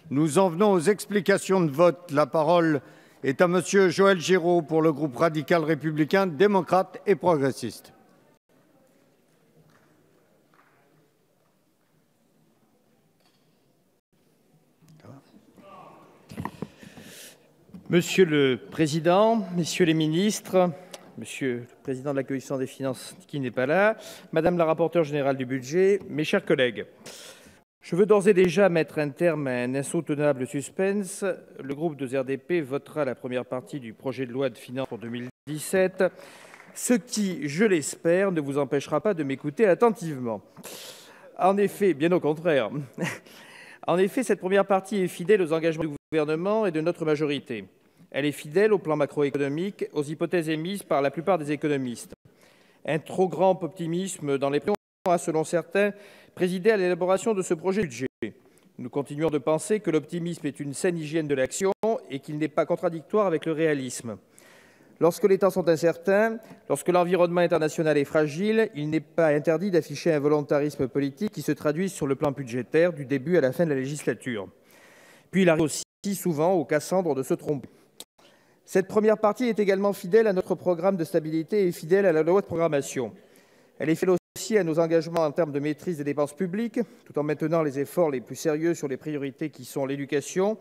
Nous en venons aux explications de vote. La parole est à Monsieur Joël Giraud pour le groupe radical républicain, démocrate et progressiste. Monsieur le Président, Messieurs les ministres, Monsieur le Président de la Commission des finances qui n'est pas là, Madame la rapporteure générale du budget, mes chers collègues, je veux d'ores et déjà mettre un terme à un insoutenable suspense. Le groupe de RDP votera la première partie du projet de loi de finances pour 2017, ce qui, je l'espère, ne vous empêchera pas de m'écouter attentivement. En effet, bien au contraire. En effet, cette première partie est fidèle aux engagements du gouvernement et de notre majorité. Elle est fidèle au plan macroéconomique, aux hypothèses émises par la plupart des économistes. Un trop grand optimisme dans les plans a, selon certains, présidé à l'élaboration de ce projet de budget. Nous continuons de penser que l'optimisme est une saine hygiène de l'action et qu'il n'est pas contradictoire avec le réalisme. Lorsque les temps sont incertains, lorsque l'environnement international est fragile, il n'est pas interdit d'afficher un volontarisme politique qui se traduit sur le plan budgétaire du début à la fin de la législature. Puis il arrive aussi souvent aux Cassandres de se tromper. Cette première partie est également fidèle à notre programme de stabilité et fidèle à la loi de programmation. Elle est fidèle aussi à nos engagements en termes de maîtrise des dépenses publiques, tout en maintenant les efforts les plus sérieux sur les priorités qui sont l'éducation,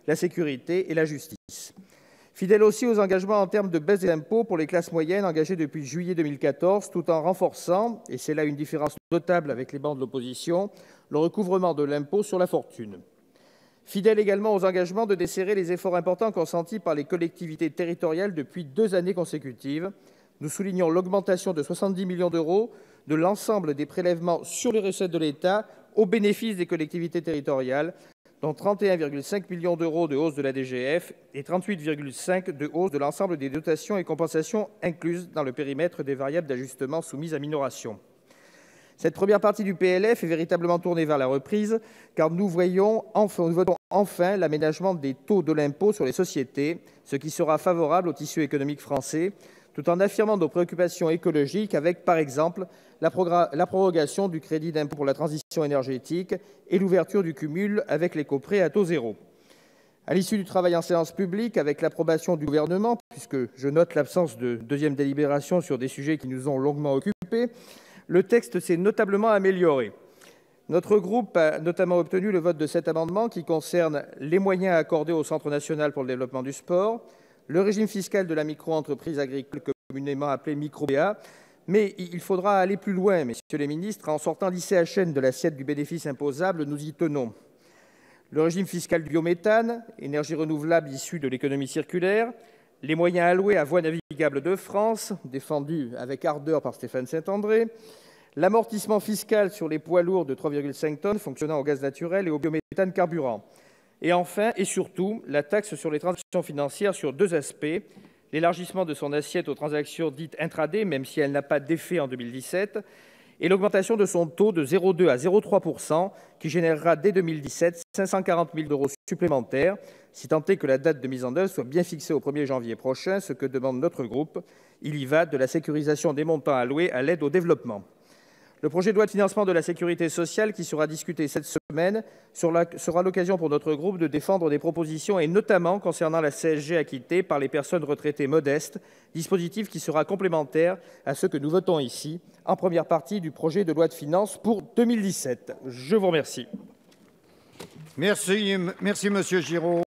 la sécurité et la justice. Fidèle aussi aux engagements en termes de baisse des impôts pour les classes moyennes engagés depuis juillet 2014, tout en renforçant, et c'est là une différence notable avec les bancs de l'opposition, le recouvrement de l'impôt sur la fortune. Fidèle également aux engagements de desserrer les efforts importants consentis par les collectivités territoriales depuis 2 années consécutives. Nous soulignons l'augmentation de 70 millions d'euros de l'ensemble des prélèvements sur les recettes de l'État au bénéfice des collectivités territoriales, dont 31,5 millions d'euros de hausse de la DGF et 38,5 de hausse de l'ensemble des dotations et compensations incluses dans le périmètre des variables d'ajustement soumises à minoration. Cette première partie du PLF est véritablement tournée vers la reprise, car nous votons enfin l'aménagement des taux de l'impôt sur les sociétés, ce qui sera favorable au tissu économique français, tout en affirmant nos préoccupations écologiques avec, par exemple, la prorogation du crédit d'impôt pour la transition énergétique et l'ouverture du cumul avec l'éco-prêt à taux zéro. À l'issue du travail en séance publique, avec l'approbation du gouvernement, puisque je note l'absence de deuxième délibération sur des sujets qui nous ont longuement occupés, le texte s'est notablement amélioré. Notre groupe a notamment obtenu le vote de 7 amendements qui concernent les moyens accordés au Centre national pour le développement du sport, le régime fiscal de la micro-entreprise agricole communément appelée micro-BA, mais il faudra aller plus loin, messieurs les ministres, en sortant l'ICHN de l'assiette du bénéfice imposable, nous y tenons. Le régime fiscal du biométhane, énergie renouvelable issue de l'économie circulaire, les moyens alloués à Voies navigables de France, défendus avec ardeur par Stéphane Saint-André, l'amortissement fiscal sur les poids lourds de 3,5 tonnes fonctionnant au gaz naturel et au biométhane carburant. Et enfin, et surtout, la taxe sur les transactions financières sur 2 aspects, l'élargissement de son assiette aux transactions dites intraday, même si elle n'a pas d'effet en 2017, et l'augmentation de son taux de 0,2 à 0,3 %, qui générera dès 2017 540 000 € supplémentaires, si tant est que la date de mise en œuvre soit bien fixée au 1er janvier prochain, ce que demande notre groupe. Il y va de la sécurisation des montants alloués à l'aide au développement. Le projet de loi de financement de la sécurité sociale qui sera discuté cette semaine sera l'occasion pour notre groupe de défendre des propositions, et notamment concernant la CSG acquittée par les personnes retraitées modestes, dispositif qui sera complémentaire à ce que nous votons ici en première partie du projet de loi de finances pour 2017. Je vous remercie. Merci, Monsieur Giraud.